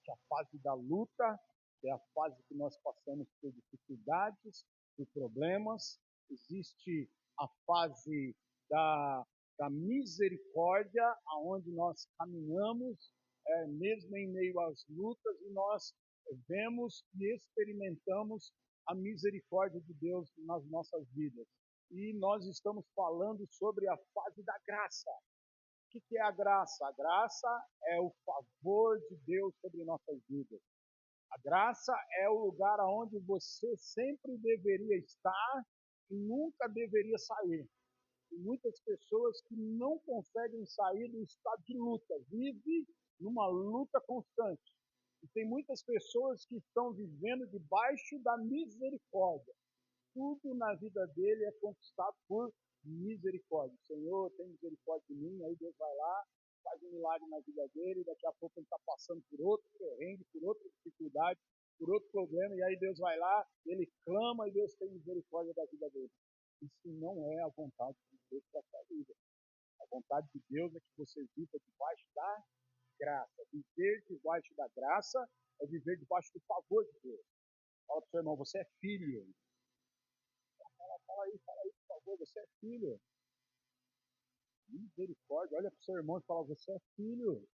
Existe a fase da luta, que é a fase que nós passamos por dificuldades, por problemas. Existe a fase da, da misericórdia, aonde nós caminhamos, mesmo em meio às lutas, e nós vemos e experimentamos a misericórdia de Deus nas nossas vidas. E nós estamos falando sobre a fase da graça. O que é a graça? A graça é o favor de Deus sobre nossas vidas. A graça é o lugar onde você sempre deveria estar e nunca deveria sair. Tem muitas pessoas que não conseguem sair do estado de luta, vivem numa luta constante. E tem muitas pessoas que estão vivendo debaixo da misericórdia. Tudo na vida dele é conquistado por misericórdia. Senhor, tem misericórdia de mim, aí Deus vai lá, faz um milagre na vida dele, e daqui a pouco ele está passando por outro perrengue, por outra dificuldade, por outro problema, e aí Deus vai lá, ele clama e Deus tem misericórdia da vida dele. Isso não é a vontade de Deus para a sua vida. A vontade de Deus é que você viva debaixo da graça. Viver debaixo da graça é viver debaixo do favor de Deus. Fala para o seu irmão, você é filho. Fala aí, por favor, você é filho. Misericórdia, olha para o seu irmão e fala, você é filho.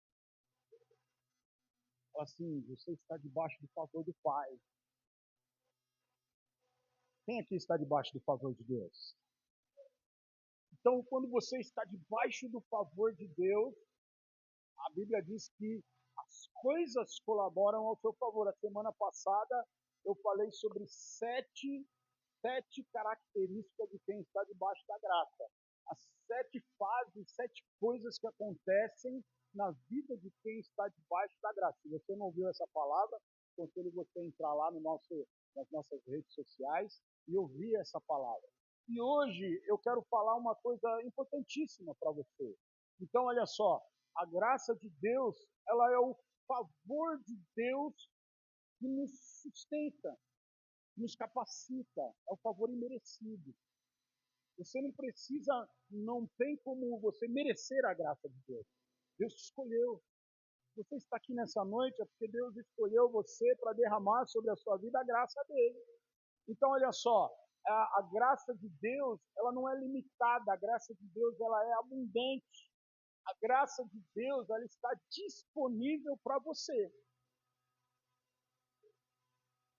Fala assim, você está debaixo do favor do Pai. Quem aqui está debaixo do favor de Deus? Então, quando você está debaixo do favor de Deus, a Bíblia diz que as coisas colaboram ao seu favor. A semana passada eu falei sobre sete características de quem está debaixo da graça. As 7 fases, 7 coisas que acontecem na vida de quem está debaixo da graça. Se você não ouviu essa palavra, aconselho você entrar lá nas nossas redes sociais e ouvir essa palavra. E hoje eu quero falar uma coisa importantíssima para você. Então, olha só, a graça de Deus, ela é o favor de Deus que nos sustenta, nos capacita, é o favor imerecido. Você não precisa, não tem como você merecer a graça de Deus. Deus te escolheu. Você está aqui nessa noite é porque Deus escolheu você para derramar sobre a sua vida a graça dele. Então, olha só, a graça de Deus, ela não é limitada, a graça de Deus, ela é abundante. A graça de Deus, ela está disponível para você.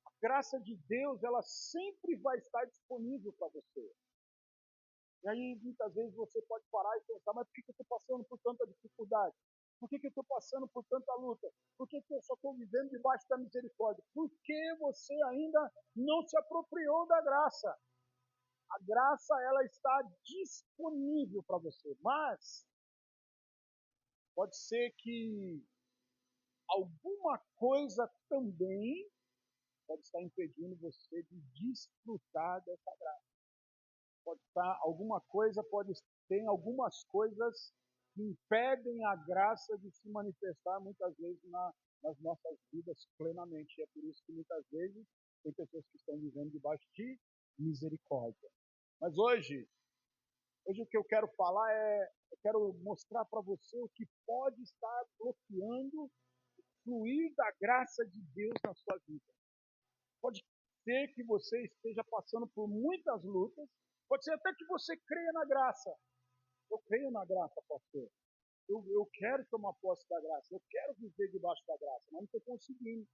A graça de Deus, ela sempre vai estar disponível para você. E aí, muitas vezes, você pode parar e pensar, mas por que eu estou passando por tanta dificuldade? Por que eu estou passando por tanta luta? Por que eu só estou vivendo debaixo da misericórdia? Por que você ainda não se apropriou da graça? A graça, ela está disponível para você, mas pode ser que alguma coisa também pode estar impedindo você de desfrutar dessa graça. Pode estar, alguma coisa pode ter algumas coisas que impedem a graça de se manifestar muitas vezes nas nossas vidas plenamente. E é por isso que muitas vezes tem pessoas que estão vivendo debaixo de misericórdia. Mas hoje o que eu quero falar eu quero mostrar para você o que pode estar bloqueando o fluir da graça de Deus na sua vida. Pode ser que você esteja passando por muitas lutas, pode ser até que você creia na graça. Eu creio na graça, pastor. Eu quero tomar posse da graça, eu quero viver debaixo da graça, mas não estou conseguindo.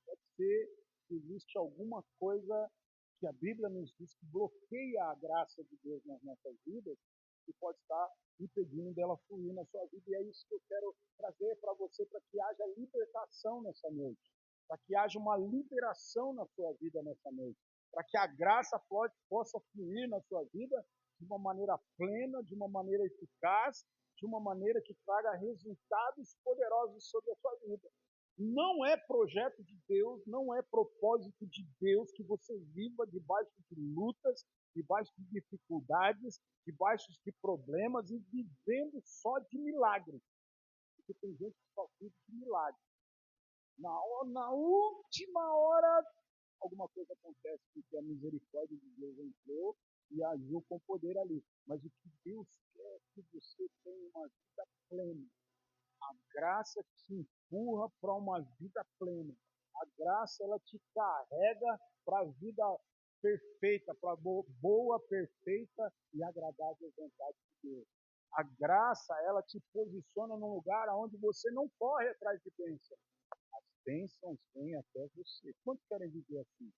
Pode ser que existe alguma coisa que a Bíblia nos diz que bloqueia a graça de Deus nas nossas vidas, que pode estar impedindo dela fluir na sua vida. E é isso que eu quero trazer para você, para que haja libertação nessa noite, para que haja uma liberação na sua vida nessa noite, para que a graça possa fluir na sua vida de uma maneira plena, de uma maneira eficaz, de uma maneira que traga resultados poderosos sobre a sua vida. Não é projeto de Deus, não é propósito de Deus que você viva debaixo de lutas, debaixo de dificuldades, debaixo de problemas e vivendo só de milagres. Porque tem gente que só vive de milagres. Na última hora, alguma coisa acontece, porque a misericórdia de Deus entrou e agiu com poder ali. Mas o que Deus quer é que você tenha uma vida plena, A graça te empurra para uma vida plena. A graça, ela te carrega para a vida perfeita, para a boa, perfeita e agradável vontade de Deus. A graça, ela te posiciona num lugar onde você não corre atrás de bênçãos. As bênçãos vêm até você. Quantos querem viver assim?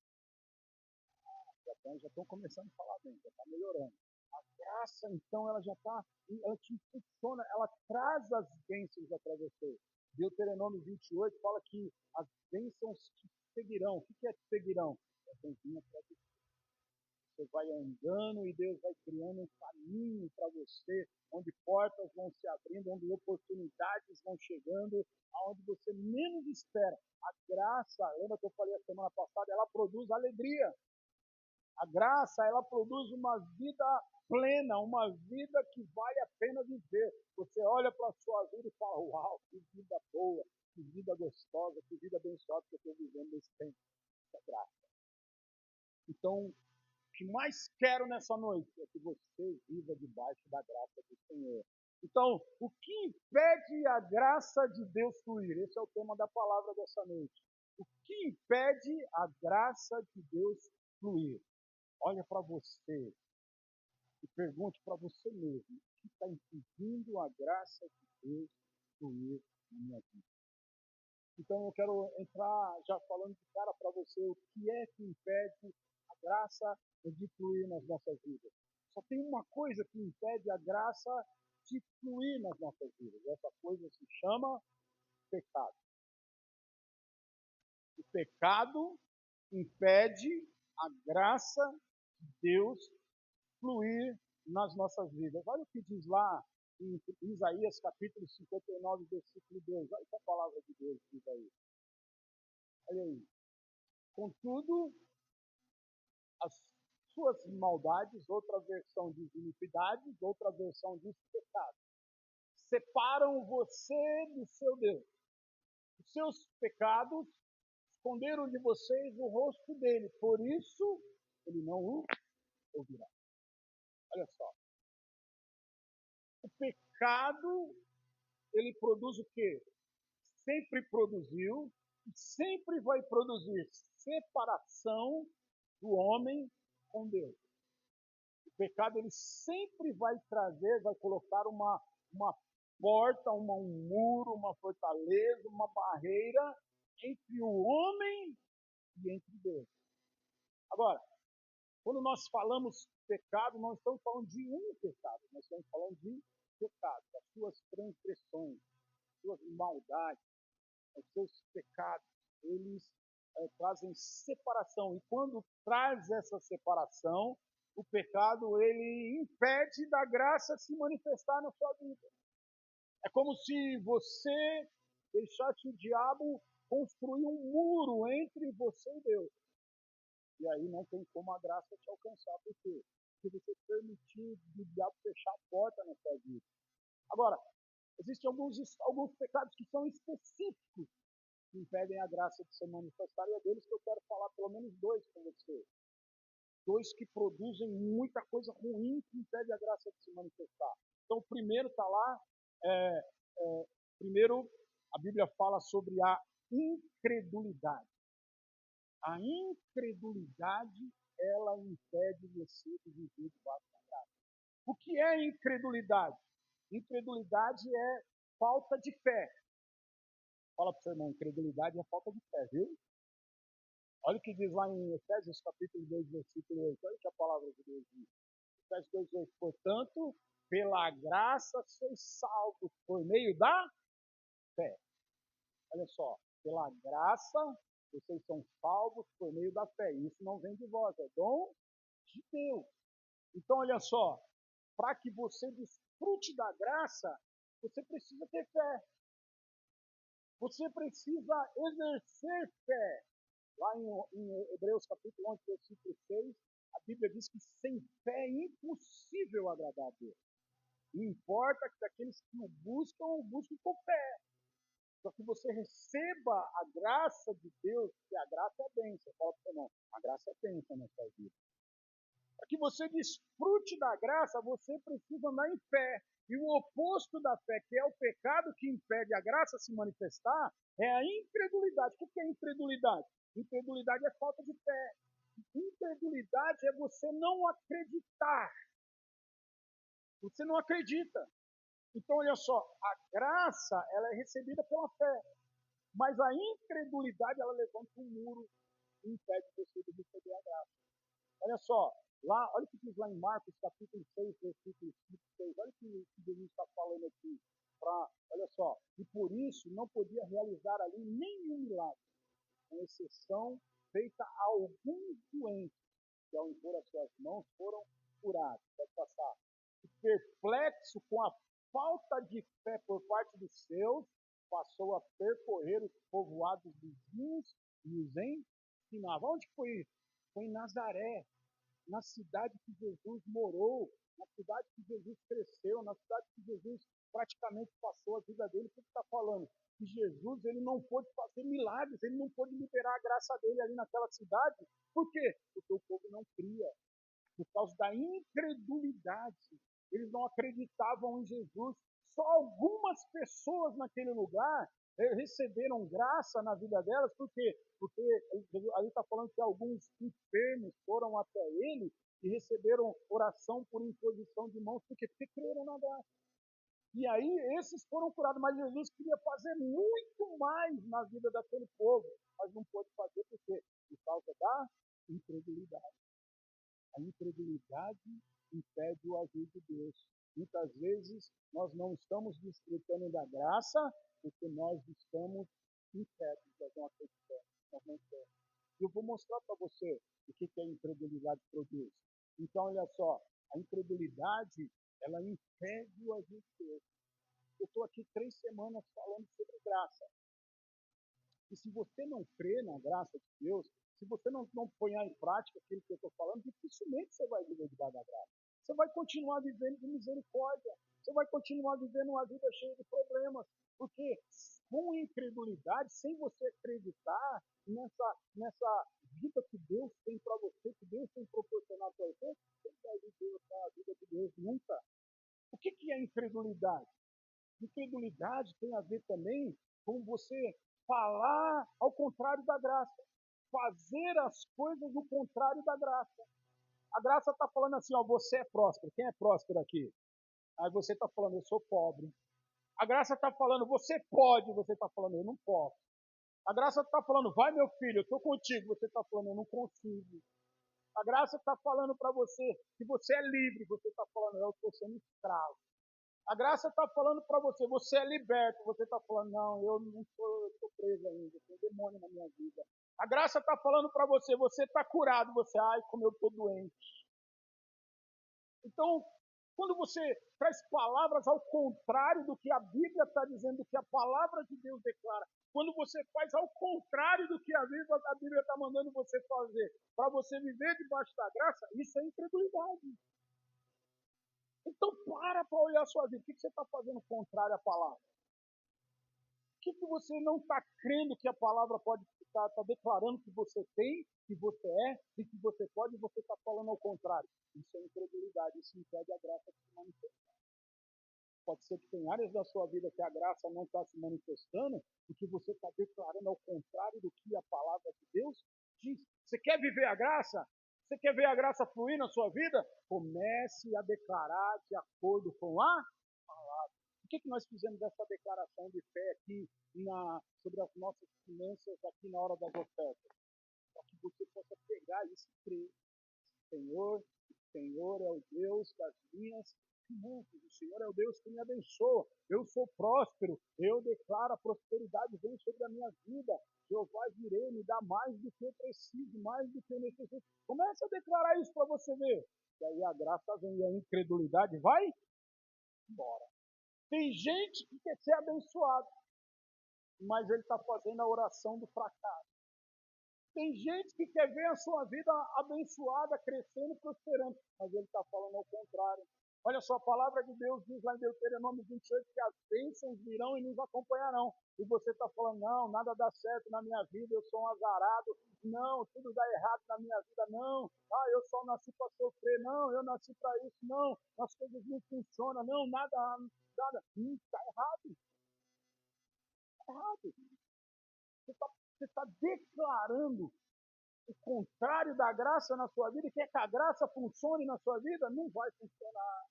Já estão começando a falar bem, já está melhorando. A graça, então, ela te impulsiona, ela traz as bênçãos para você. Deuteronômio 28 fala que as bênçãos te seguirão. O que é te seguirão? É bem-vinda para você. Você vai andando e Deus vai criando um caminho para você, onde portas vão se abrindo, onde oportunidades vão chegando, aonde você menos espera. A graça, lembra que eu falei a semana passada, ela produz alegria. A graça, ela produz uma vida plena, uma vida que vale a pena viver. Você olha para a sua vida e fala, uau, que vida boa, que vida gostosa, que vida abençoada que eu estou vivendo nesse tempo. É graça. Então, o que mais quero nessa noite é que você viva debaixo da graça do Senhor. Então, o que impede a graça de Deus fluir? Esse é o tema da palavra dessa noite. O que impede a graça de Deus fluir? Olha para você e pergunte para você mesmo, o que está impedindo a graça de Deus fluir na minha vida? Então eu quero entrar já falando de cara para você o que é que impede a graça de fluir nas nossas vidas. Só tem uma coisa que impede a graça de fluir nas nossas vidas. Essa coisa se chama pecado. O pecado impede a graça de Deus fluir nas nossas vidas. Olha o que diz lá em Isaías capítulo 59, versículo 2. Olha o que a palavra de Deus diz aí. Olha aí. Contudo, as suas maldades, outra versão diz iniquidades, outra versão diz pecado, separam você do seu Deus. Os seus pecados esconderam de vocês o rosto dele, por isso ele não o ouvirá. Olha só. O pecado, ele produz o quê? Sempre produziu e sempre vai produzir separação do homem com Deus. O pecado, ele sempre vai trazer, vai colocar uma porta, um muro, uma fortaleza, uma barreira entre o homem e entre Deus. Agora, quando nós falamos pecado, não estamos falando de um pecado, nós estamos falando de pecado, das suas transgressões, das suas maldades, os seus pecados, eles trazem separação. E quando traz essa separação, o pecado, ele impede da graça se manifestar na sua vida. É como se você deixasse o diabo construir um muro entre você e Deus. E aí não tem como a graça te alcançar. Por quê? Porque você permitiu o diabo fechar a porta na sua vida. Agora, existem alguns pecados que são específicos que impedem a graça de se manifestar, e é deles que eu quero falar pelo menos dois com você. Dois que produzem muita coisa ruim que impede a graça de se manifestar. Então, o primeiro está lá, primeiro a Bíblia fala sobre a incredulidade. A incredulidade, ela impede você de viver debaixo da graça. O que é incredulidade? Incredulidade é falta de fé. Fala para o seu irmão, incredulidade é falta de fé, viu? Olha o que diz lá em Efésios capítulo 2, versículo 8. Olha o que a palavra de Deus diz. Efésios 2, 8. Portanto, pela graça sois salvos por meio da fé. Olha só, pela graça vocês são salvos por meio da fé. Isso não vem de vós, é dom de Deus. Então, olha só, para que você desfrute da graça, você precisa ter fé. Você precisa exercer fé. Lá em Hebreus capítulo 11, versículo 6, a Bíblia diz que sem fé é impossível agradar a Deus. Não importa que aqueles que o busquem com fé. Só que você receba a graça de Deus, que a graça é bênção. Fala para você, não, a graça é bênção na sua vida. Para que você desfrute da graça, você precisa andar em fé. E o oposto da fé, que é o pecado que impede a graça se manifestar, é a incredulidade. O que é incredulidade? Incredulidade é falta de fé. Incredulidade é você não acreditar. Você não acredita. Então, olha só, a graça ela é recebida pela fé. Mas a incredulidade ela levanta um muro e impede você de receber a graça. Olha só, lá, olha o que diz lá em Marcos capítulo 6, versículo 6. Olha o que Jesus está falando aqui. Olha só, e por isso não podia realizar ali nenhum milagre, com exceção feita a alguns doentes, que ao impor as suas mãos foram curados. Pode passar. E perplexo com a falta de fé por parte dos seus, passou a percorrer os povoados vizinhos e os ensinava. Onde foi isso? Foi em Nazaré, na cidade que Jesus morou, na cidade que Jesus cresceu, na cidade que Jesus praticamente passou a vida dele. O que está falando? Que Jesus ele não pôde fazer milagres, ele não pôde liberar a graça dele ali naquela cidade. Por quê? Porque o povo não cria, por causa da incredulidade. Eles não acreditavam em Jesus. Só algumas pessoas naquele lugar receberam graça na vida delas, por quê? Porque ali está falando que alguns enfermos foram até ele e receberam oração por imposição de mãos, porque creram na graça. E aí esses foram curados, mas Jesus queria fazer muito mais na vida daquele povo, mas não pôde fazer por quê? Por causa da incredulidade. A incredulidade impede o agir de Deus. Muitas vezes nós não estamos desfrutando da graça porque nós estamos incrédulos, nós não acreditamos, nós não temos. E eu vou mostrar para você o que a incredulidade produz. Então, olha só, a incredulidade, ela impede o agir de Deus. Eu estou aqui 3 semanas falando sobre graça. E se você não crê na graça de Deus, se você não põe em prática aquilo que eu estou falando, dificilmente você vai viver debaixo da graça. Você vai continuar vivendo de misericórdia. Você vai continuar vivendo uma vida cheia de problemas. Porque com incredulidade, sem você acreditar nessa vida que Deus tem para você, que Deus tem proporcionado para você, você não vai viver a vida de Deus nunca. O que é incredulidade? Incredulidade tem a ver também com você falar ao contrário da graça. Fazer as coisas do contrário da graça. A graça está falando assim, ó, você é próspero. Quem é próspero aqui? Aí você está falando, eu sou pobre. A graça está falando, você pode. Você está falando, eu não posso. A graça está falando, vai meu filho, eu estou contigo. Você está falando, eu não consigo. A graça está falando para você que você é livre. Você está falando, eu estou sendo escravo. A graça está falando para você, você é liberto. Você está falando, não, eu não sou, eu estou preso ainda, tem demônio na minha vida. A graça está falando para você, você está curado. Você, ai, como eu estou doente. Então, quando você traz palavras ao contrário do que a Bíblia está dizendo, do que a palavra de Deus declara, quando você faz ao contrário do que a Bíblia está mandando você fazer, para você viver debaixo da graça, isso é incredulidade. Então, para olhar a sua vida. O que você está fazendo contrário à palavra? O que você não está crendo que a palavra pode estar declarando que você tem, que você é e que você pode, e você está falando ao contrário? Isso é incredulidade, isso impede a graça de se manifestar. Pode ser que tem áreas da sua vida que a graça não está se manifestando, porque você está declarando ao contrário do que a palavra de Deus diz. Você quer viver a graça? Você quer ver a graça fluir na sua vida? Comece a declarar de acordo com a palavra. O que nós fizemos dessa declaração de fé aqui sobre as nossas finanças aqui na hora das ofertas? Para que você possa pegar isso e crer. O Senhor é o Deus das minhas finanças. O Senhor é o Deus que me abençoa. Eu sou próspero. Eu declaro a prosperidade vem sobre a minha vida. Jeová virei, me dá mais do que eu preciso, mais do que eu necessito. Comece a declarar isso para você ver. E aí a graça vem e a incredulidade vai embora. Tem gente que quer ser abençoado, mas ele está fazendo a oração do fracasso. Tem gente que quer ver a sua vida abençoada, crescendo, prosperando, mas ele está falando ao contrário. Olha só, a palavra de Deus diz lá em Deuteronômio 28 que as bênçãos virão e nos acompanharão. E você está falando, não, nada dá certo na minha vida, eu sou um azarado, não, tudo dá errado na minha vida, não, eu só nasci para sofrer, não, eu nasci para isso, não, as coisas não funcionam, não, nada. Está errado, está errado. Você está declarando o contrário da graça na sua vida e quer que a graça funcione na sua vida? Não vai funcionar.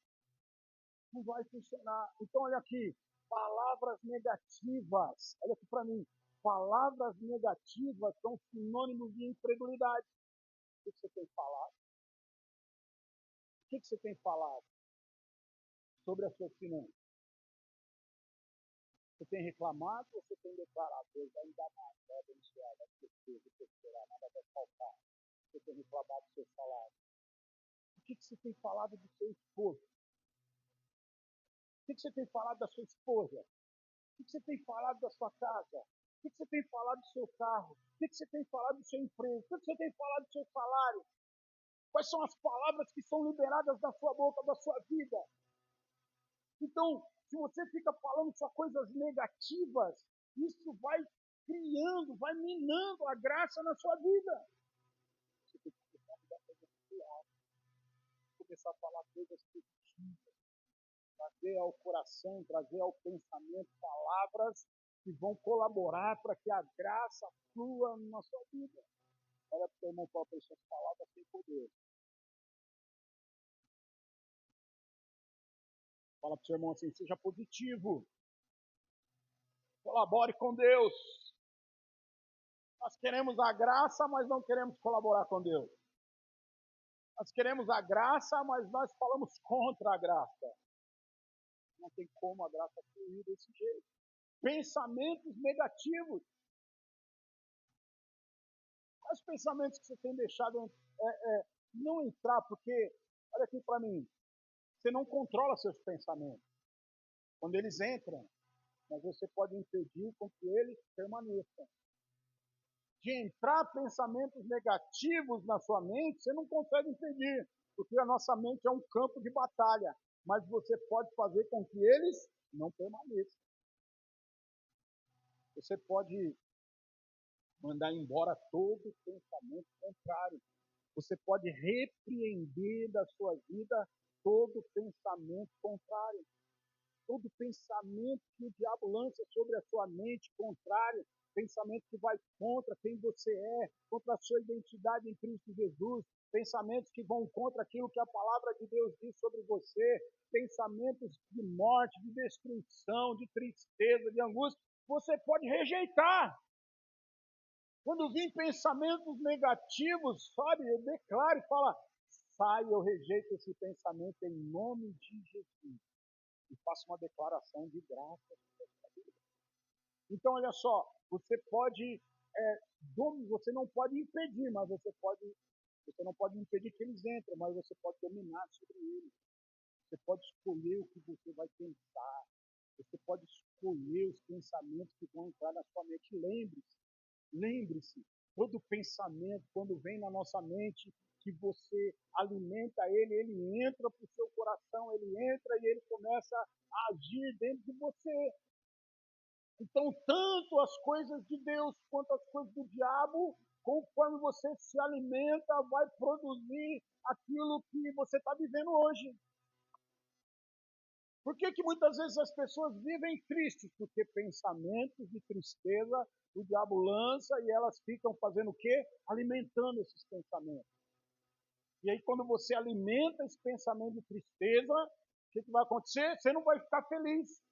Não vai funcionar. Então, olha aqui, palavras negativas. Olha aqui para mim. Palavras negativas são sinônimos de incredulidade. O que você tem falado? O que você tem falado sobre as suas finanças? Você tem reclamado ou você tem declarado? Deus vai me dar mais, vai abençoar, vai crescer, vai prosperar, nada vai faltar. Você tem reclamado do seu salário. O que você tem falado do seu esposo? O que você tem falado da sua esposa? O que você tem falado da sua casa? O que você tem falado do seu carro? O que você tem falado do seu emprego? O que você tem falado do seu salário? Quais são as palavras que são liberadas da sua boca, da sua vida? Então, se você fica falando só coisas negativas, isso vai criando, vai minando a graça na sua vida. Você tem que começar a mudar coisas piores, começar a falar coisas positivas, trazer ao coração, trazer ao pensamento palavras que vão colaborar para que a graça flua na sua vida. Olha para o seu irmão, qual é suas palavras têm poder. Fala para o seu irmão assim, seja positivo. Colabore com Deus. Nós queremos a graça, mas não queremos colaborar com Deus. Nós queremos a graça, mas nós falamos contra a graça. Não tem como a graça fluir desse jeito. Pensamentos negativos. Quais pensamentos que você tem deixado não entrar? Porque, olha aqui para mim, você não controla seus pensamentos. Quando eles entram, mas você pode impedir com que eles permaneçam. De entrar pensamentos negativos na sua mente, você não consegue impedir, porque a nossa mente é um campo de batalha, mas você pode fazer com que eles não permaneçam. Você pode mandar embora todo pensamento contrário. Você pode repreender da sua vida todo pensamento contrário. Todo pensamento que o diabo lança sobre a sua mente contrário, pensamento que vai contra quem você é, contra a sua identidade em Cristo Jesus, pensamentos que vão contra aquilo que a palavra de Deus diz sobre você, pensamentos de morte, de destruição, de tristeza, de angústia, você pode rejeitar. Quando vir pensamentos negativos, sabe, eu declaro e falo, sai, eu rejeito esse pensamento em nome de Jesus. E faço uma declaração de graça. Então, olha só, você não pode impedir, mas você não pode impedir que eles entrem, mas você pode dominar sobre eles. Você pode escolher o que você vai pensar. Você pode escolher os pensamentos que vão entrar na sua mente. Lembre-se, todo pensamento, quando vem na nossa mente, que você alimenta ele entra para o seu coração, ele entra e ele começa a agir dentro de você. Então, tanto as coisas de Deus quanto as coisas do diabo, conforme você se alimenta, vai produzir aquilo que você está vivendo hoje. Por que muitas vezes as pessoas vivem tristes? Porque pensamentos de tristeza o diabo lança e elas ficam fazendo o quê? Alimentando esses pensamentos. E aí quando você alimenta esse pensamento de tristeza, o que vai acontecer? Você não vai ficar feliz.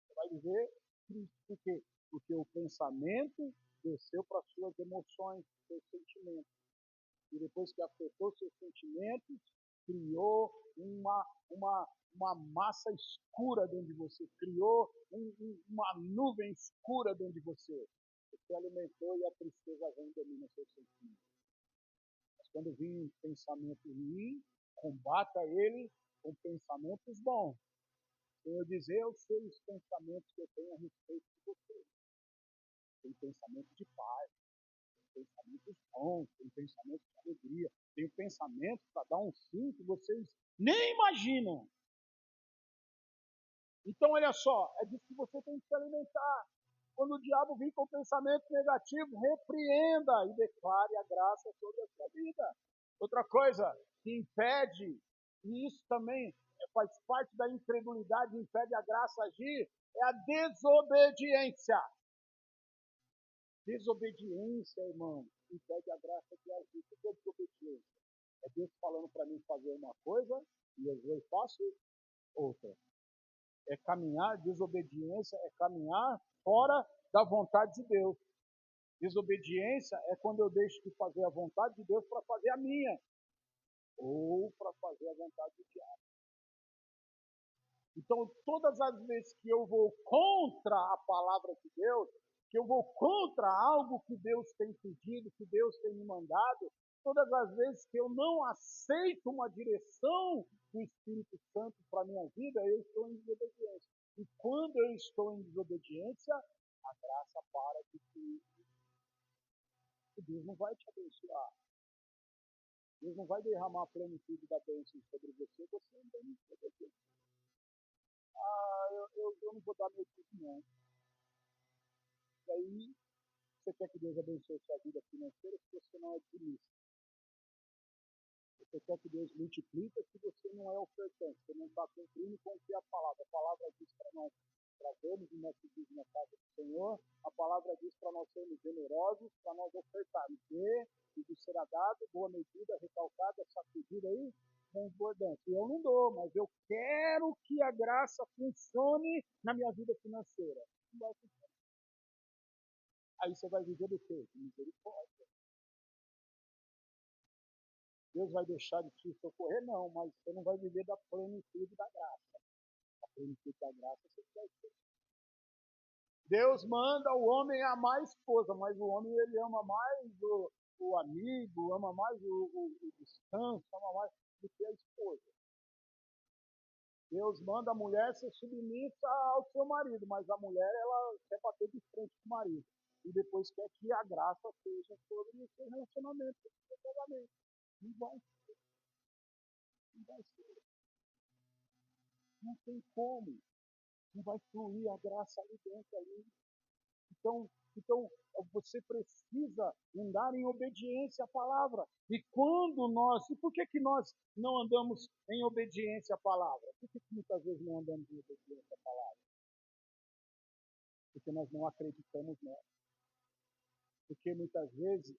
Você vai viver triste. Por quê? Porque o pensamento desceu para as suas emoções, seus sentimentos. E depois que afetou seus sentimentos, criou uma massa escura dentro de você, criou uma nuvem escura dentro de você. Você alimentou e a tristeza vem e domina seus sentimentos. Mas quando vir um pensamento ruim, combata ele com pensamentos bons. Eu dizer, eu sei os pensamentos que eu tenho a respeito de você. Tem pensamento de paz, tem pensamentos bons, tem pensamentos de alegria, tem pensamentos para dar um fim que vocês nem imaginam. Então, olha só, é disso que você tem que se alimentar. Quando o diabo vir com pensamento negativo, repreenda e declare a graça sobre a sua vida. Outra coisa que impede, e isso também faz parte da incredulidade, impede a graça agir, é a desobediência. Desobediência, irmão, impede a graça de agir. O que é desobediência? É Deus falando para mim fazer uma coisa e eu vou e faço outra. É caminhar, desobediência é caminhar fora da vontade de Deus. Desobediência é quando eu deixo de fazer a vontade de Deus para fazer a minha, ou para fazer a vontade do diabo. Então, todas as vezes que eu vou contra a palavra de Deus, que eu vou contra algo que Deus tem pedido, que Deus tem me mandado, todas as vezes que eu não aceito uma direção do Espírito Santo para a minha vida, eu estou em desobediência. E quando eu estou em desobediência, a graça para de fluir. Deus não vai te abençoar. Deus não vai derramar a plenitude da bênção sobre você, você não tem desobediência. Eu não vou dar meu tipo, não. E aí, você quer que Deus abençoe sua vida financeira se você não é dizimista? Você quer que Deus multiplica se você não é ofertante, você não está cumprindo com o que a palavra diz para nós trazermos o nosso dízimo na casa do Senhor, a palavra diz para nós sermos generosos, para nós ofertarmos, e de será dado, boa medida, recalcada, sacudida aí, transbordante. Eu não dou, mas eu quero que a graça funcione na minha vida financeira. Não vai funcionar. Aí você vai viver do quê? De misericórdia. Deus vai deixar de te socorrer? Não, mas você não vai viver da plenitude da graça. A plenitude da graça você vai ter. Deus manda o homem amar a esposa, mas o homem ele ama mais o amigo, ama mais o descanso, ama mais do que a esposa. Deus manda a mulher ser submissa ao seu marido, mas a mulher ela quer bater de frente com o marido. E depois quer que a graça seja sobre o seu relacionamento, sobre o seu casamento. Não vai ser. Não vai ser. Não tem como. Não vai fluir a graça ali dentro ali. Então, você precisa andar em obediência à palavra. E por que nós não andamos em obediência à palavra? Por que muitas vezes não andamos em obediência à palavra? Porque nós não acreditamos nela. Porque muitas vezes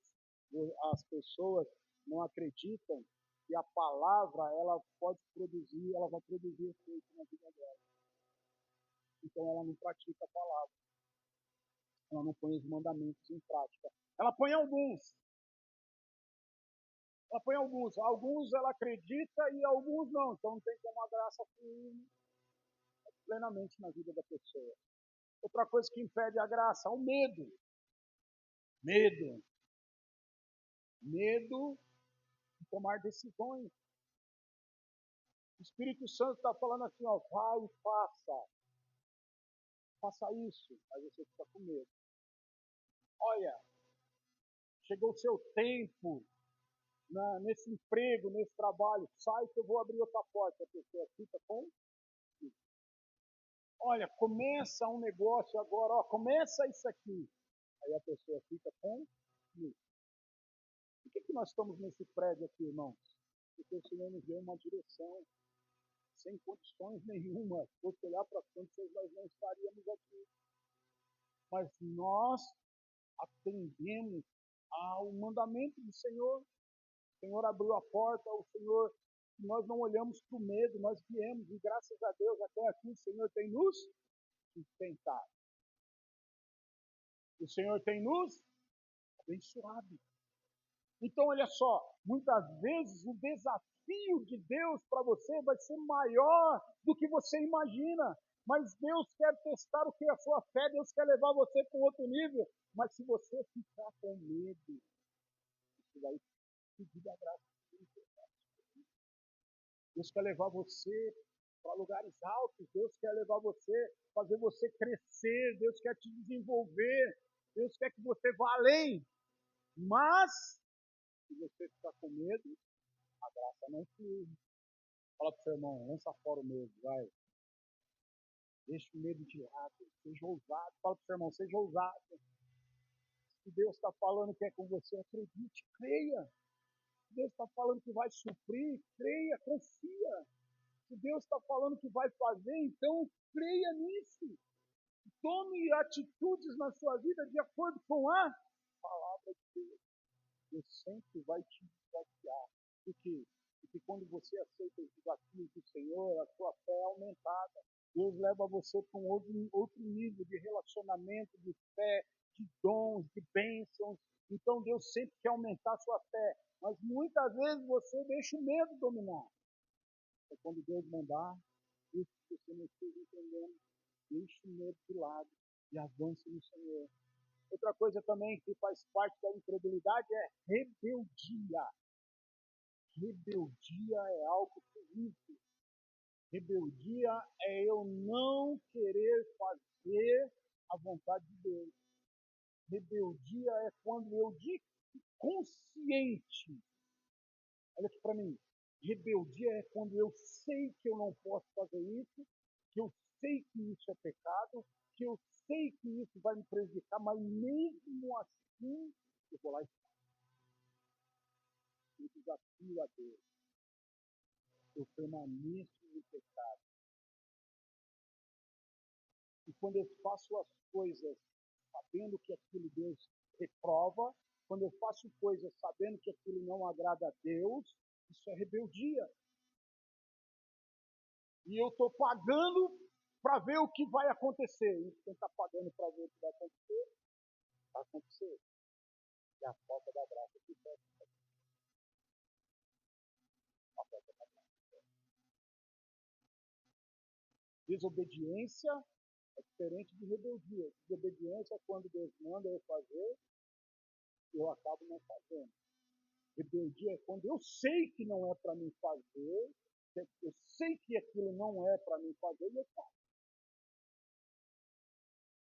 as pessoas não acreditam que a palavra ela vai produzir efeito na vida dela. Então ela não pratica a palavra. Ela não põe os mandamentos em prática. Ela põe alguns. Alguns ela acredita e alguns não. Então não tem como a graça fluir plenamente na vida da pessoa. Outra coisa que impede a graça é o medo. Medo. Medo de tomar decisões. O Espírito Santo está falando assim, ó, vai e faça. Faça isso. Aí você fica com medo. Olha, chegou o seu tempo nesse emprego, nesse trabalho. Sai que eu vou abrir outra porta. A pessoa fica com medo. Olha, começa um negócio agora, ó, começa isso aqui. Aí a pessoa fica com medo. Por que nós estamos nesse prédio aqui, irmãos? Porque o Senhor nos deu uma direção sem condições nenhuma. Se fosse olhar para as condições, nós não estaríamos aqui. Mas nós atendemos ao mandamento do Senhor. O Senhor abriu a porta, nós não olhamos para o medo, nós viemos e graças a Deus até aqui o Senhor tem nos sustentado. O Senhor tem nos abençoado. Então, olha só, muitas vezes o desafio de Deus para você vai ser maior do que você imagina. Mas Deus quer testar o que é a sua fé, Deus quer levar você para um outro nível. Mas se você ficar com medo, você vai pedir a graça de Deus. Deus quer levar você para lugares altos, Deus quer levar você, fazer você crescer, Deus quer te desenvolver, Deus quer que você vá além. Mas, se você ficar com medo, a graça não flui. Fala para o seu irmão, lança fora o medo, vai. Deixe o medo de lado, seja ousado. Fala para o seu irmão, seja ousado. Se Deus está falando que é com você, acredite, creia. Se Deus está falando que vai suprir, creia, confia. Se Deus está falando que vai fazer, então creia nisso. Tome atitudes na sua vida de acordo com a palavra de Deus. Deus sempre vai te desafiar. Por quê? Porque quando você aceita os desafios do Senhor, a sua fé é aumentada. Deus leva você para um outro nível de relacionamento, de fé, de dons, de bênçãos. Então Deus sempre quer aumentar a sua fé. Mas muitas vezes você deixa o medo dominar. É quando Deus mandar, isso que você não esteja entendendo, deixe o medo de lado e avance no Senhor. Outra coisa também que faz parte da incredulidade é rebeldia. Rebeldia é algo terrível. Rebeldia é eu não querer fazer a vontade de Deus. Rebeldia é quando eu, de consciente, olha aqui para mim, rebeldia é quando eu sei que eu não posso fazer isso, que eu sei que isso é pecado, que eu sei que isso vai me prejudicar, mas mesmo assim eu vou lá e eu desafio a Deus. Eu permaneço no pecado. E quando eu faço as coisas sabendo que aquilo Deus reprova, quando eu faço coisas sabendo que aquilo não agrada a Deus, isso é rebeldia. E eu estou pagando para ver o que vai acontecer. E quem está pagando para ver o que vai acontecer, vai acontecer. É a falta da graça que Deus. Desobediência é diferente de rebeldia. Desobediência é quando Deus manda eu fazer, eu acabo não fazendo. Rebeldia é quando eu sei que não é para mim fazer, eu sei que aquilo não é para mim fazer e eu faço.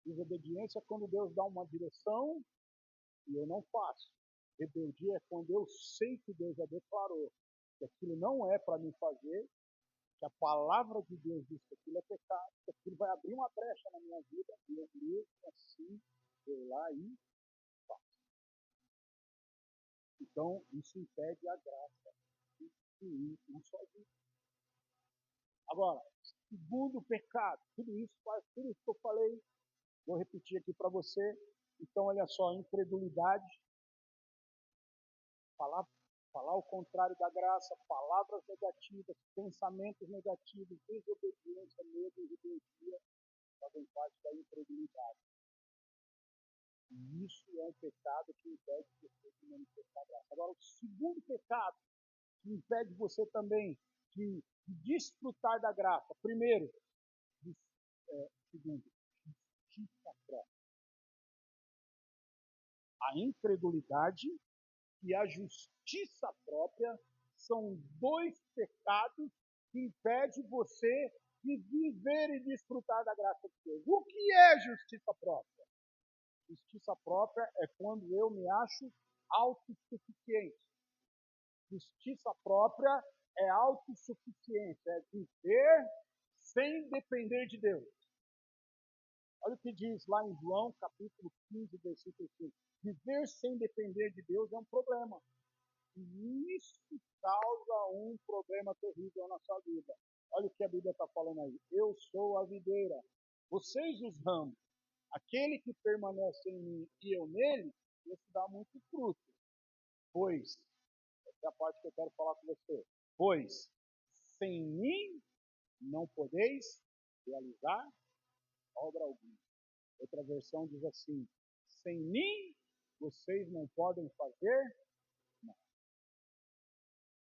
Desobediência é quando Deus dá uma direção e eu não faço. Rebeldia é quando eu sei que Deus já declarou que aquilo não é para mim fazer, que a palavra de Deus diz que aquilo é pecado, que aquilo vai abrir uma brecha na minha vida e eu mesmo assim vou lá e faço. Então, isso impede a graça de fluir na sua vida. Agora, segundo pecado, tudo isso que eu falei, vou repetir aqui para você. Então, olha só, incredulidade, falar o contrário da graça, palavras negativas, pensamentos negativos, desobediência, medo e rebeldia, fazem parte da incredulidade. E isso é um pecado que impede você de manifestar a graça. Agora, o segundo pecado que impede você também de desfrutar da graça. Primeiro, segundo, justiça própria. A incredulidade e a justiça própria são dois pecados que impedem você de viver e desfrutar da graça de Deus. O que é justiça própria? Justiça própria é quando eu me acho autossuficiente. Justiça própria é autossuficiência, é viver sem depender de Deus. Olha o que diz lá em João, capítulo 15, versículo 5. Viver sem depender de Deus é um problema. E isso causa um problema terrível na sua vida. Olha o que a Bíblia está falando aí. Eu sou a videira, vocês os ramos. Aquele que permanece em mim e eu nele, esse dá muito fruto. Pois, essa é a parte que eu quero falar com você. Pois, sem mim não podeis realizar obra alguma. Outra versão diz assim: sem mim vocês não podem fazer nada.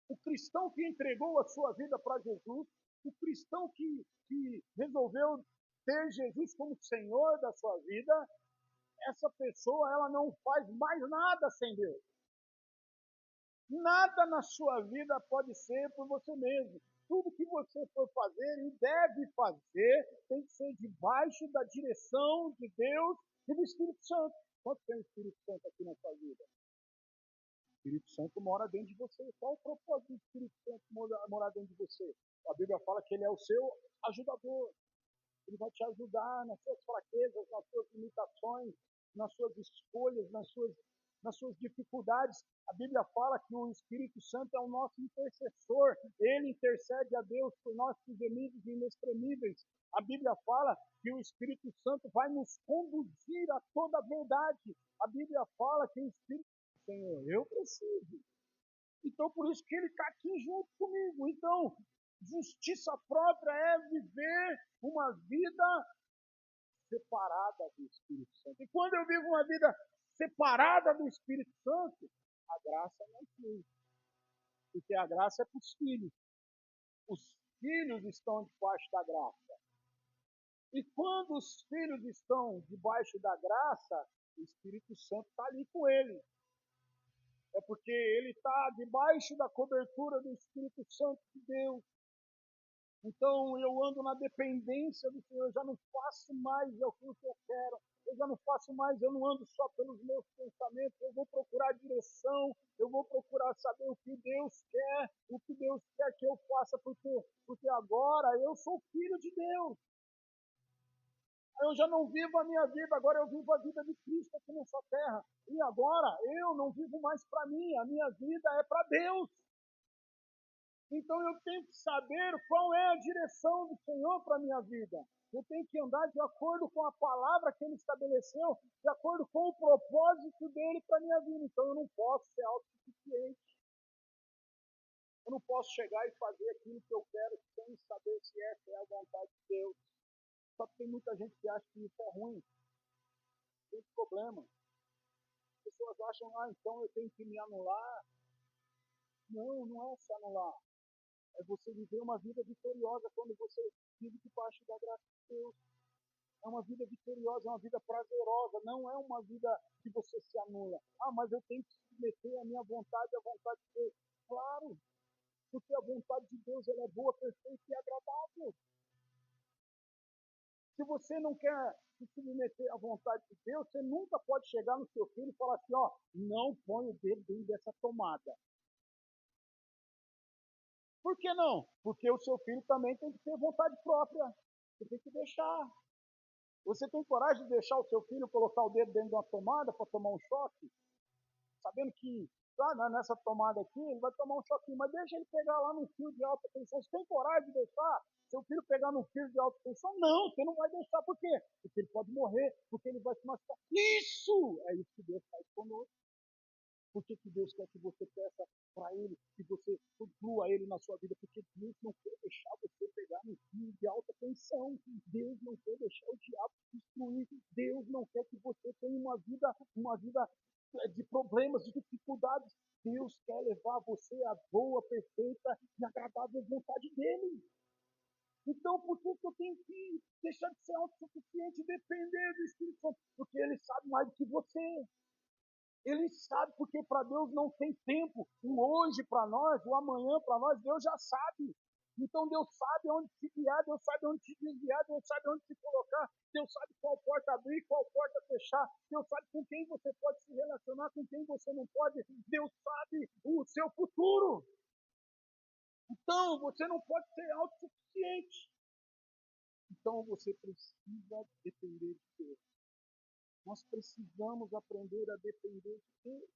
O cristão que entregou a sua vida para Jesus, o cristão que resolveu ter Jesus como Senhor da sua vida, essa pessoa ela não faz mais nada sem Deus. Nada na sua vida pode ser por você mesmo. Tudo que você for fazer e deve fazer tem que ser debaixo da direção de Deus e do Espírito Santo. Quanto tem o Espírito Santo aqui na sua vida? O Espírito Santo mora dentro de você. Qual o propósito do Espírito Santo morar dentro de você? A Bíblia fala que ele é o seu ajudador. Ele vai te ajudar nas suas fraquezas, nas suas limitações, nas suas escolhas, nas suas dificuldades. A Bíblia fala que o Espírito Santo é o nosso intercessor. Ele intercede a Deus por nossos gemidos inexprimíveis. A Bíblia fala que o Espírito Santo vai nos conduzir a toda a verdade. A Bíblia fala que o Espírito Senhor, eu preciso. Então, por isso que ele está aqui junto comigo. Então, justiça própria é viver uma vida separada do Espírito Santo. E quando eu vivo uma vida separada do Espírito Santo, a graça não flui. Porque a graça é para os filhos. Os filhos estão debaixo da graça. E quando os filhos estão debaixo da graça, o Espírito Santo está ali com ele. É porque ele está debaixo da cobertura do Espírito Santo de Deus. Então eu ando na dependência do Senhor, eu já não faço mais aquilo que eu quero, eu já não faço mais, eu não ando só pelos meus pensamentos, eu vou procurar direção, eu vou procurar saber o que Deus quer, o que Deus quer que eu faça, porque agora eu sou filho de Deus. Eu já não vivo a minha vida, agora eu vivo a vida de Cristo aqui nessa terra. E agora eu não vivo mais para mim, a minha vida é para Deus. Então eu tenho que saber qual é a direção do Senhor para a minha vida. Eu tenho que andar de acordo com a palavra que Ele estabeleceu, de acordo com o propósito dEle para a minha vida. Então eu não posso ser autossuficiente. Eu não posso chegar e fazer aquilo que eu quero sem saber se essa é a vontade de Deus. Só que tem muita gente que acha que isso é ruim. Tem problema. As pessoas acham, então eu tenho que me anular. Não, não é se anular. É você viver uma vida vitoriosa quando você vive debaixo da graça de Deus. É uma vida vitoriosa, é uma vida prazerosa, não é uma vida que você se anula. Mas eu tenho que submeter a minha vontade à vontade de Deus. Claro, porque a vontade de Deus ela é boa, perfeita e agradável. Se você não quer se submeter à vontade de Deus, você nunca pode chegar no seu filho e falar assim, não põe o dedo dentro dessa tomada. Por que não? Porque o seu filho também tem que ter vontade própria. Você tem que deixar. Você tem coragem de deixar o seu filho colocar o dedo dentro de uma tomada para tomar um choque? Sabendo que nessa tomada aqui ele vai tomar um choquinho, mas deixa ele pegar lá num fio de alta tensão. Você tem coragem de deixar seu filho pegar num fio de alta tensão? Não, você não vai deixar. Por quê? Porque ele pode morrer, porque ele vai se machucar. Isso! É isso que Deus faz conosco. Por que Deus quer que você peça para Ele, que você conclua Ele na sua vida? Porque Deus não quer deixar você pegar no fio de alta tensão. Deus não quer deixar o diabo te destruir. Deus não quer que você tenha uma vida de problemas, de dificuldades. Deus quer levar você à boa, perfeita e agradável vontade dEle. Então, por que eu tenho que deixar de ser autossuficiente e depender do Espírito Santo? Porque Ele sabe mais do que você. Ele sabe, porque para Deus não tem tempo. O hoje para nós, o amanhã para nós, Deus já sabe. Então Deus sabe onde se guiar, Deus sabe onde se desviar, Deus sabe onde se colocar, Deus sabe qual porta abrir, qual porta fechar, Deus sabe com quem você pode se relacionar, com quem você não pode, Deus sabe o seu futuro. Então você não pode ser autossuficiente. Então você precisa depender de Deus. Nós precisamos aprender a depender de Deus.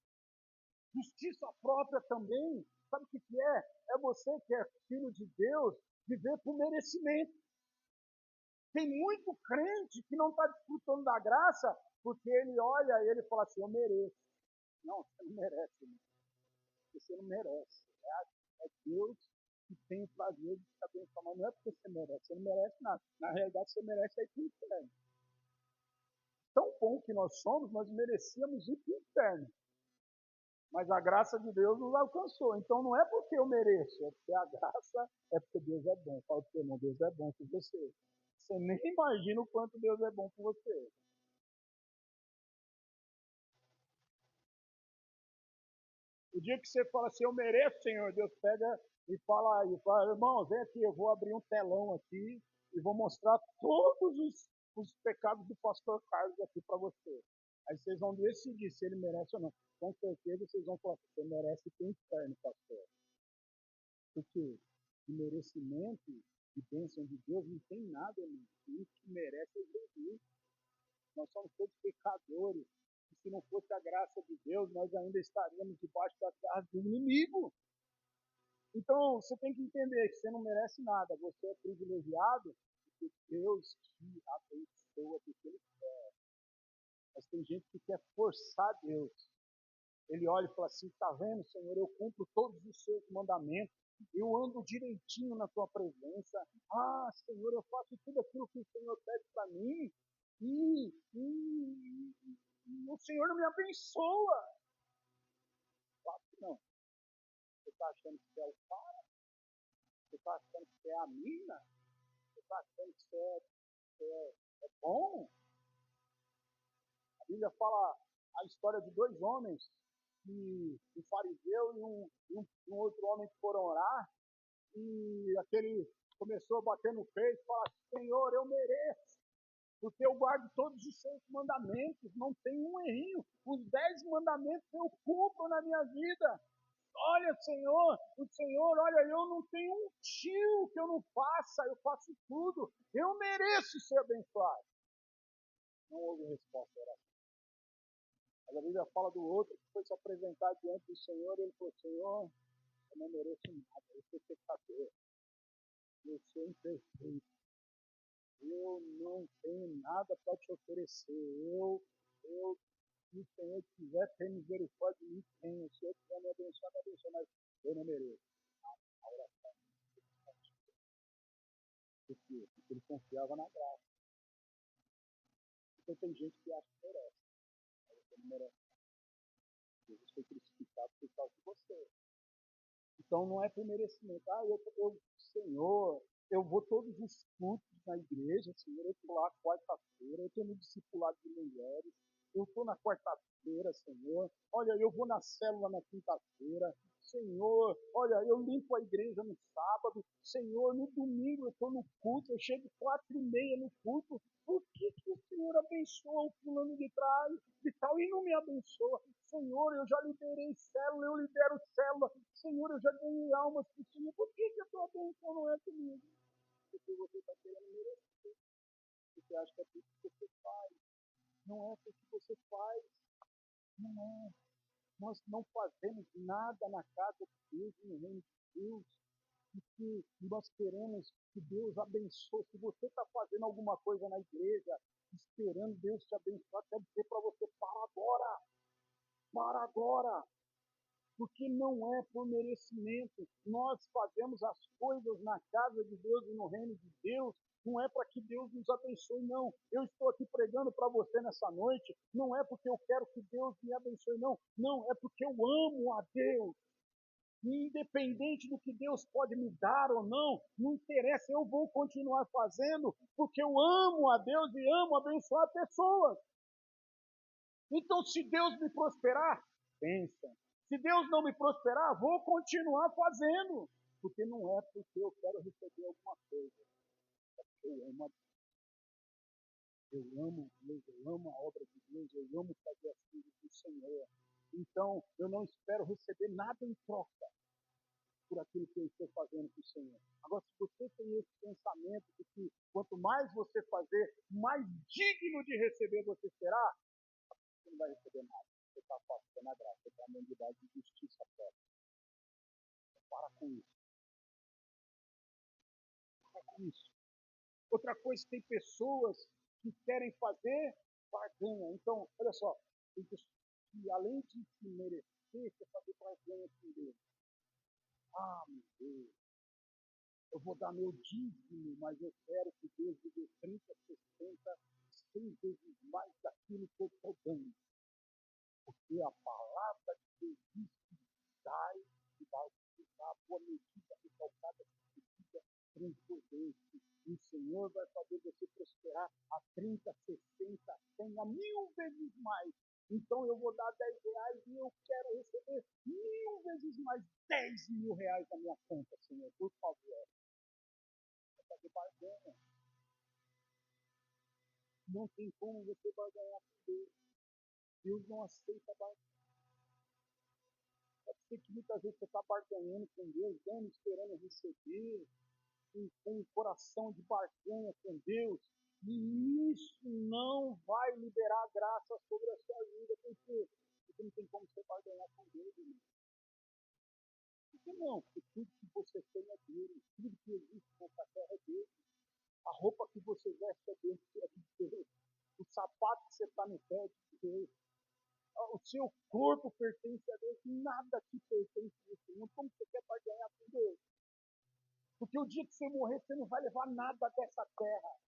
Justiça própria também, sabe o que é? É você que é filho de Deus, viver por merecimento. Tem muito crente que não está desfrutando da graça, porque ele olha e ele fala assim, eu mereço. Não, você não merece, irmão. Você não merece. É Deus que tem o prazer de te abençoar, mas não é porque você não merece nada. Na realidade, você merece ir para o inferno. Tão bom que nós somos, nós merecíamos ir para o inferno. Mas a graça de Deus nos alcançou. Então não é porque eu mereço, é porque a graça é porque Deus é bom. Fala para o irmão, Deus é bom com você. Você nem imagina o quanto Deus é bom com você. O dia que você fala assim, eu mereço, Senhor, Deus pega e fala, irmão, vem aqui, eu vou abrir um telão aqui e vou mostrar todos os pecados do pastor Carlos aqui para você. Aí vocês vão decidir se ele merece ou não. Com certeza vocês vão falar, você merece ter inferno, pastor. Porque o merecimento de bênção de Deus, não tem nada, irmão. O que merece é Jesus. Nós somos todos pecadores. E se não fosse a graça de Deus, nós ainda estaríamos debaixo da garra do inimigo. Então, você tem que entender que você não merece nada. Você é privilegiado porque Deus te abençoa porque Ele quer. Mas tem gente que quer forçar Deus. Ele olha e fala assim, tá vendo, Senhor, eu cumpro todos os seus mandamentos, eu ando direitinho na tua presença, ah, Senhor, eu faço tudo aquilo que o Senhor pede para mim, e o Senhor não me abençoa. Claro que não. Você está achando que você é o cara? Você está achando que você é a mina? Você está achando que você é bom? A Bíblia fala a história de dois homens, um fariseu e um outro homem que foram orar, e aquele começou a bater no peito e falar, Senhor, eu mereço, porque eu guardo todos os seus mandamentos, não tem um errinho, os 10 mandamentos eu cumpro na minha vida. Olha, Senhor, o Senhor, olha, eu não tenho um tio que eu não faça, eu faço tudo, eu mereço ser abençoado. Não houve resposta, era. Mas a Bíblia fala do outro que foi se apresentar diante do Senhor, e ele falou, Senhor, eu não mereço nada, eu sou pecador, eu sou imperfeito, eu não tenho nada para te oferecer, se o Senhor quiser ter misericórdia de mim, tem, se o Senhor quiser me abençoar, mas eu não mereço. A oração, por quê? Porque ele confiava na graça. Então tem gente que acha que merece, mas você não merece. Jesus foi crucificado por causa de você. Então não é por merecimento. Senhor, eu vou todos os cultos na igreja, Senhor, eu estou lá quarta-feira, eu estou no discipulado de mulheres, eu estou na quarta-feira, Senhor, olha, eu vou na célula na quinta-feira, Senhor, olha, eu limpo a igreja no sábado, Senhor, no domingo eu estou no culto, eu chego 4h30 no culto, por que o Senhor abençoa o fulano de trás, de tal, e não me abençoa? Senhor, eu já liberei célula, eu libero célula, Senhor, eu já ganhei almas para o Senhor, por que a tua bênção não é comigo? Porque você está querendo merecer, porque acha que é tudo que você faz, não é porque você faz, não é. Nós não fazemos nada na casa de Deus, no reino de Deus, porque nós queremos que Deus abençoe. Se você está fazendo alguma coisa na igreja, esperando Deus te abençoar, quer dizer para você, para agora, porque não é por merecimento. Nós fazemos as coisas na casa de Deus e no reino de Deus, não é para que Deus nos abençoe, não. Eu estou aqui pregando para você nessa noite, não é porque eu quero que Deus me abençoe, não. Não, é porque eu amo a Deus. E independente do que Deus pode me dar ou não, não interessa, eu vou continuar fazendo, porque eu amo a Deus e amo abençoar pessoas. Então, se Deus me prosperar, pensa. Se Deus não me prosperar, vou continuar fazendo. Porque não é porque eu quero receber alguma coisa. É porque eu amo a Deus. Eu amo Deus, eu amo a obra de Deus, eu amo fazer as coisas do Senhor. Então, eu não espero receber nada em troca por aquilo que eu estou fazendo para o Senhor. Agora, se você tem esse pensamento de que quanto mais você fazer, mais digno de receber você será, você não vai receber nada. Você está afastando a graça, você está na unidade de justiça própria. Para com isso. Para com isso. Outra coisa, tem pessoas que querem fazer barganha. Então, olha só, tem pessoas que além de se merecer, quer fazer barganha com Deus. Ah, meu Deus, eu vou dar meu dízimo, mas eu quero que Deus me dê 30, 60, 100 vezes mais daquilo que eu estou dando. Porque a palavra de Deus diz que dai e vai ficar a boa medida, recalcada, medida transbordante. E o Senhor vai fazer você prosperar a 30, 60, 100, a 1000 vezes mais. Então eu vou dar R$10 e eu quero receber 1000 vezes mais, R$10.000 na minha conta, Senhor, por favor. Vai fazer barganha. Não tem como você barganhar com Deus. Deus não aceita barganha. Pode ser que muitas vezes você está barganhando com Deus, dando, esperando receber. com um coração de barganha com Deus, e isso não vai liberar graça sobre a sua vida. Por quê? Porque não tem como você barganhar com Deus, irmão. Por que não? Porque tudo que você tem é dele, tudo que existe nessa terra é dele. A roupa que você veste é dele, é de Deus. O sapato que você está no pé é de Deus. O seu corpo pertence a Deus. Nada te pertence nesse mundo. Como você quer barganhar com Deus? Porque o dia que você morrer, você não vai levar nada dessa terra.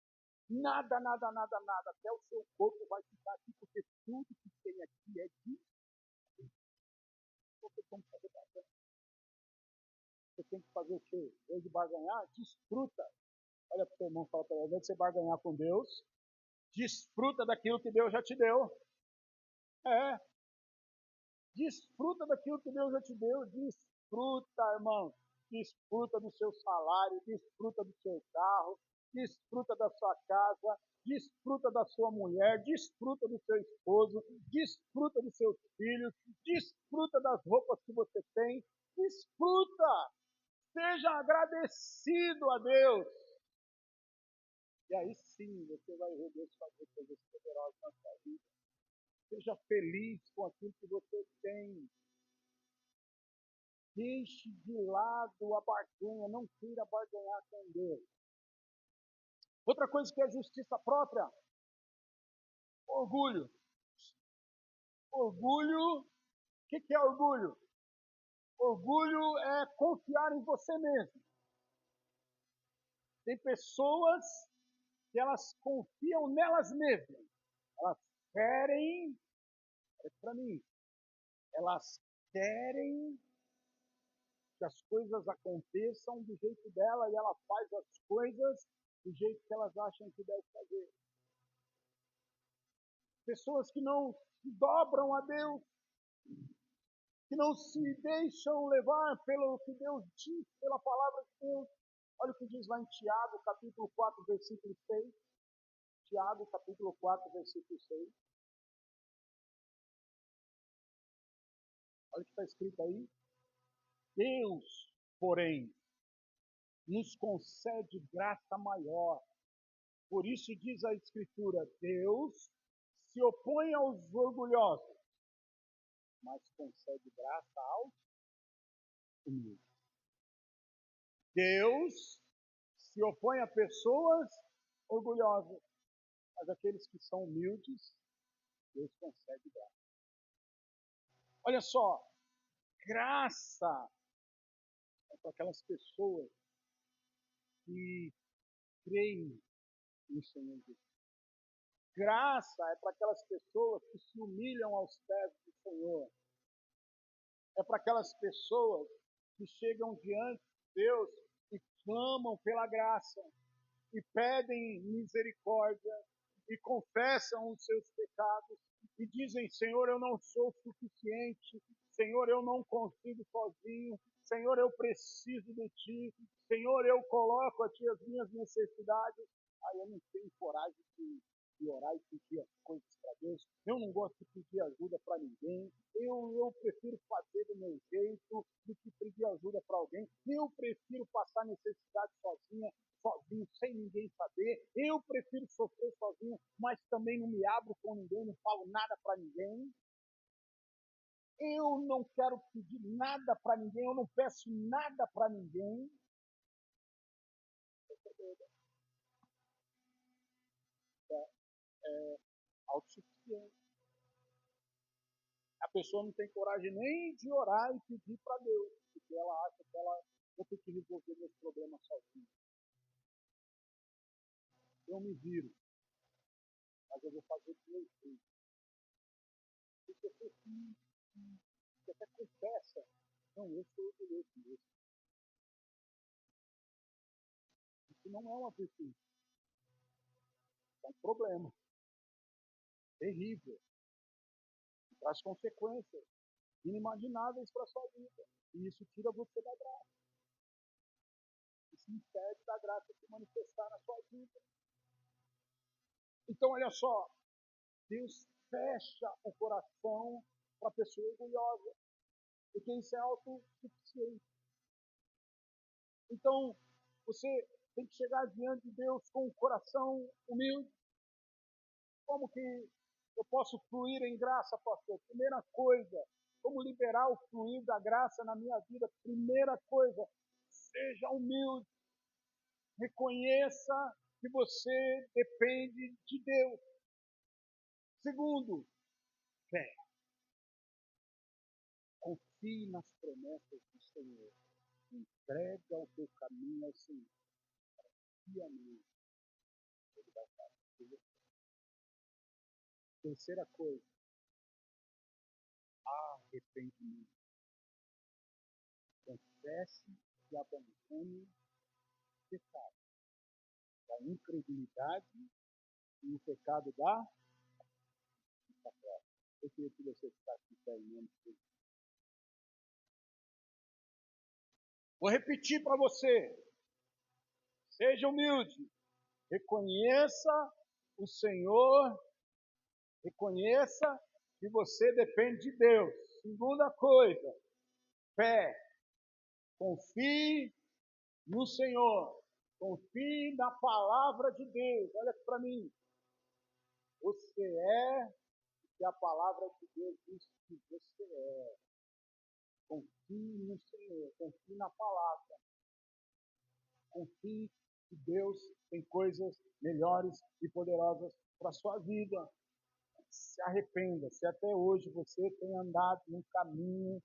Nada, nada, nada, nada. Até o seu corpo vai ficar aqui, porque tudo que tem aqui é de Deus. Você tem que fazer barganha. Você tem que fazer o quê? Em vez de barganhar, desfruta. Olha para o seu irmão e fala para ele, ao invés de você barganhar com Deus, desfruta daquilo que Deus já te deu. É. Desfruta daquilo que Deus já te deu. Desfruta, irmão. Desfruta do seu salário, desfruta do seu carro, desfruta da sua casa, desfruta da sua mulher, desfruta do seu esposo, desfruta dos seus filhos, desfruta das roupas que você tem, desfruta, seja agradecido a Deus. E aí sim você vai ver Deus fazer coisas poderosas na sua vida. Seja feliz com aquilo que você tem. Deixe de lado a barganha, não queira barganhar com Deus. Outra coisa que é justiça própria, orgulho. Orgulho, o que é orgulho? Orgulho é confiar em você mesmo. Tem pessoas que elas confiam nelas mesmas. Elas querem, para mim, elas querem que as coisas aconteçam do jeito dela e ela faz as coisas do jeito que elas acham que deve fazer. Pessoas que não se dobram a Deus, que não se deixam levar pelo que Deus diz, pela palavra de Deus. Olha o que diz lá em Tiago, capítulo 4, versículo 6. Tiago, capítulo 4, versículo 6. Olha o que está escrito aí. Deus, porém, nos concede graça maior. Por isso diz a Escritura, Deus se opõe aos orgulhosos, mas concede graça aos humildes. Deus se opõe a pessoas orgulhosas, mas aqueles que são humildes, Deus concede graça. Olha só, graça é para aquelas pessoas que creem no Senhor Jesus. Graça é para aquelas pessoas que se humilham aos pés do Senhor. É para aquelas pessoas que chegam diante de Deus e clamam pela graça, e pedem misericórdia, e confessam os seus pecados, e dizem, Senhor, eu não sou suficiente, Senhor, eu não consigo sozinho, Senhor, eu preciso de Ti, Senhor, eu coloco a Ti as minhas necessidades. Aí eu não tenho coragem de orar e pedir as coisas para Deus, eu não gosto de pedir ajuda para ninguém, eu prefiro fazer do meu jeito do que pedir ajuda para alguém, eu prefiro passar necessidade sozinho, sem ninguém saber, eu prefiro sofrer sozinho, mas também não me abro com ninguém, não falo nada para ninguém, eu não quero pedir nada para ninguém, eu não peço nada para ninguém. É autossuficiente. A pessoa não tem coragem nem de orar e pedir para Deus, porque ela acha que ela vai ter que resolver meus problemas sozinha. Eu me viro, mas eu vou fazer do meu jeito. Tem pessoas que até confessa, não, eu sou orgulhoso mesmo. Isso não é uma virtude. É um problema terrível, que traz consequências inimagináveis para a sua vida. E isso tira você da graça. Isso impede da graça se manifestar na sua vida. Então, olha só, Deus fecha o coração para a pessoa orgulhosa, porque isso é autossuficiente. Então, Você tem que chegar diante de Deus com o coração humilde. Como que eu posso fluir em graça, pastor? Primeira coisa, como liberar o fluir da graça na minha vida? Primeira coisa, seja humilde. Reconheça que você depende de Deus. Segundo, fé. Confie nas promessas do Senhor. Entrega o teu caminho ao Senhor. Confia nele. Ele vai fazer. Terceira coisa, arrependimento. Confesse e abandone o pecado da incredulidade e o pecado da fé. Eu queria que você ficasse em pé em nome de Jesus. Vou repetir para você. Seja humilde. Reconheça o Senhor. Reconheça que você depende de Deus. Segunda coisa, fé. Confie no Senhor. Confie na palavra de Deus. Olha para mim. Você é o que a palavra de Deus diz que você é. Confie no Senhor. Confie na palavra. Confie que Deus tem coisas melhores e poderosas para a sua vida. Se arrependa. Se até hoje você tem andado num caminho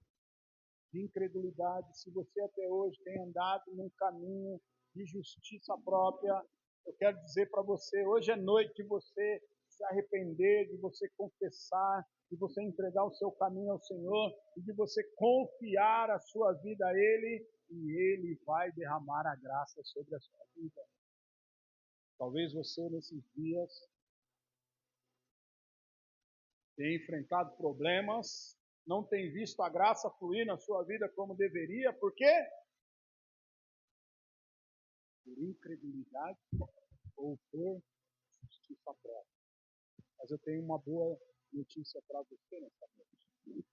de incredulidade, se você até hoje tem andado num caminho de justiça própria, eu quero dizer para você, hoje é noite de você se arrepender, de você confessar, de você entregar o seu caminho ao Senhor e de você confiar a sua vida a Ele, e Ele vai derramar a graça sobre a sua vida. Talvez você nesses dias tenha enfrentado problemas, não tem visto a graça fluir na sua vida como deveria, por quê? Por incredulidade ou por justiça própria. Mas eu tenho uma boa notícia para você nessa noite.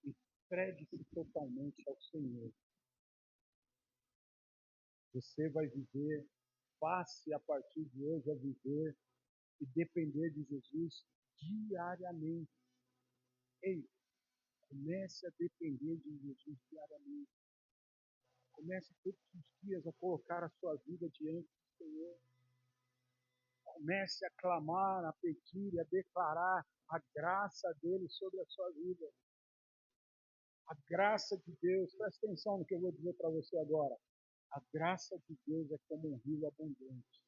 Entregue-se totalmente ao Senhor. Você vai viver, passe a partir de hoje a viver e depender de Jesus diariamente. Ei, comece a depender de Jesus diariamente. Comece todos os dias a colocar a sua vida diante do Senhor. Comece a clamar, a pedir e a declarar a graça dele sobre a sua vida. A graça de Deus, preste atenção no que eu vou dizer para você agora. A graça de Deus é como um rio abundante.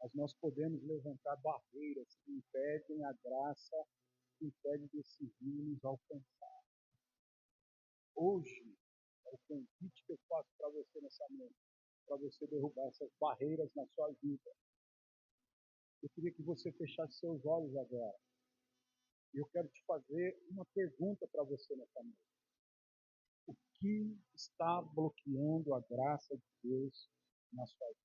Mas nós podemos levantar barreiras que impedem a graça, que impedem desse rio nos alcançar. Hoje, é o convite que eu faço para você nessa noite, para você derrubar essas barreiras na sua vida. Eu queria que você fechasse seus olhos agora. E eu quero te fazer uma pergunta para você nessa noite. O que está bloqueando a graça de Deus na sua vida?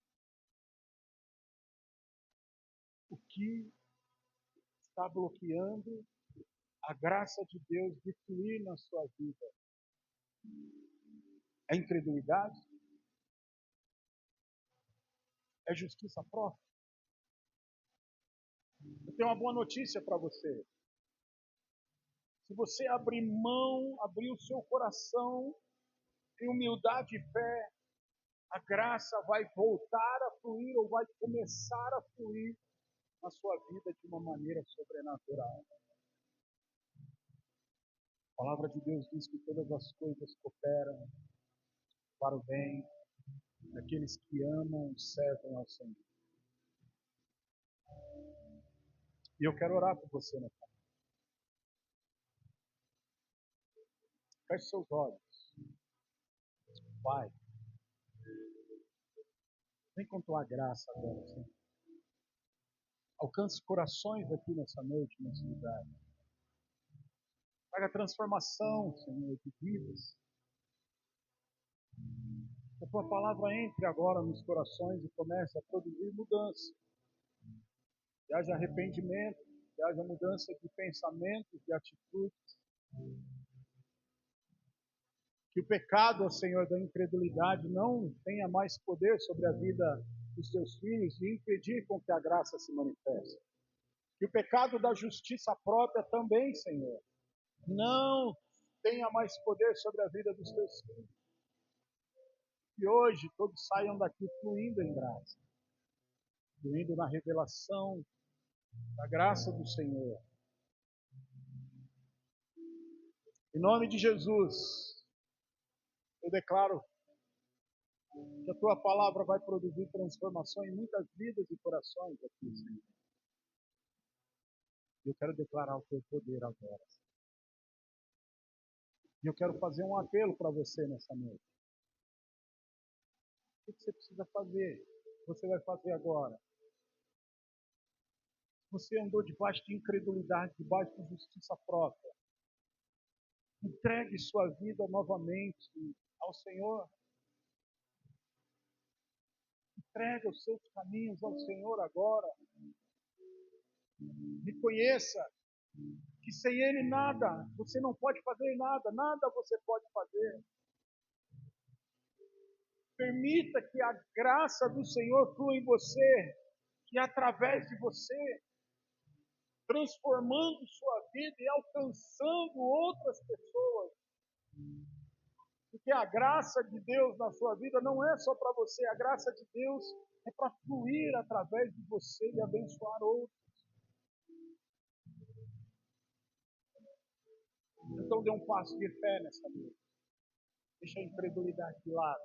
O que está bloqueando a graça de Deus de fluir na sua vida? É incredulidade? É justiça própria? Eu tenho uma boa notícia para você. Se você abrir mão, abrir o seu coração em humildade e fé, a graça vai voltar a fluir ou vai começar a fluir na sua vida de uma maneira sobrenatural. A palavra de Deus diz que todas as coisas cooperam para o bem daqueles que amam e servem ao Senhor. E eu quero orar por você nessa noite. Feche seus olhos. Pai, vem com tua graça agora, Senhor. Alcance corações aqui nessa noite, nesse lugar. Traga transformação, Senhor, de vidas. Que a tua palavra entre agora nos corações e comece a produzir mudança. Que haja arrependimento, que haja mudança de pensamentos, de atitudes. Que o pecado, ó Senhor, da incredulidade não tenha mais poder sobre a vida dos teus filhos e impedir com que a graça se manifeste. Que o pecado da justiça própria também, Senhor, não tenha mais poder sobre a vida dos teus filhos. Que hoje todos saiam daqui fluindo em graça, fluindo na revelação da graça do Senhor. Em nome de Jesus, eu declaro que a tua palavra vai produzir transformação em muitas vidas e corações aqui, Senhor. Eu quero declarar o teu poder agora. E eu quero fazer um apelo para você nessa noite. O que você precisa fazer? Você vai fazer agora. Você andou debaixo de incredulidade, debaixo de justiça própria. Entregue sua vida novamente ao Senhor. Entregue os seus caminhos ao Senhor agora. Reconheça que sem Ele nada, você não pode fazer nada, nada você pode fazer. Permita que a graça do Senhor flua em você, que através de você, transformando sua vida e alcançando outras pessoas. Porque a graça de Deus na sua vida não é só para você, a graça de Deus é para fluir através de você e abençoar outros. Então dê um passo de fé nessa noite. Deixa a incredulidade de lado.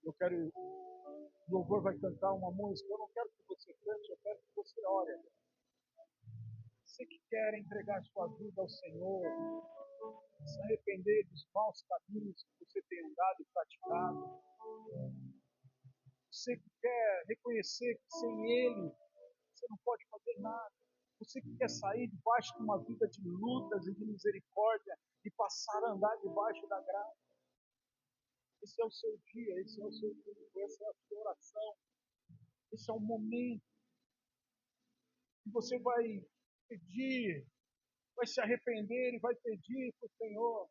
O louvor vai cantar uma música. Eu não quero que você cante, eu quero que você ore. Você que quer entregar sua vida ao Senhor, se arrepender dos maus caminhos que você tem andado e praticado. Você que quer reconhecer que sem Ele você não pode fazer nada. Você que quer sair debaixo de uma vida de lutas e de misericórdia e passar a andar debaixo da graça. Esse é o seu dia, esse é o seu tempo, essa é a sua oração. Esse é o momento que você vai pedir, vai se arrepender e vai pedir para o Senhor,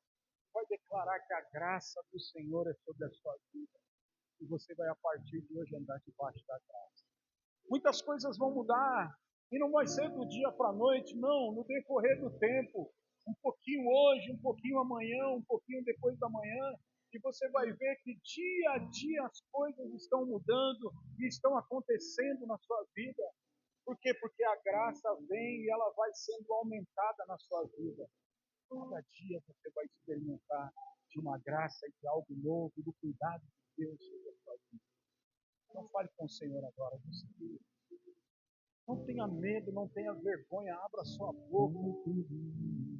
vai declarar que a graça do Senhor é sobre a sua vida. E você vai, a partir de hoje, andar debaixo da graça. Muitas coisas vão mudar, e não vai ser do dia para a noite, não, no decorrer do tempo. Um pouquinho hoje, um pouquinho amanhã, um pouquinho depois da manhã, e você vai ver que dia a dia as coisas estão mudando e estão acontecendo na sua vida. Por quê? Porque a graça vem e ela vai sendo aumentada na sua vida. Cada dia você vai experimentar de uma graça e de algo novo, do cuidado de Deus sobre a sua vida. Não fale com o Senhor agora, você. Não tenha medo, não tenha vergonha, abra sua boca,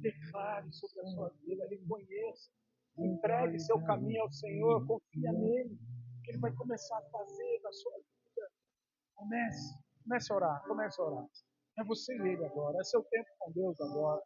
declare sobre a sua vida, reconheça, entregue seu caminho ao Senhor, confia nele, que Ele vai começar a fazer na sua vida. Comece a orar, comece a orar. É você e Ele agora, é seu tempo com Deus agora.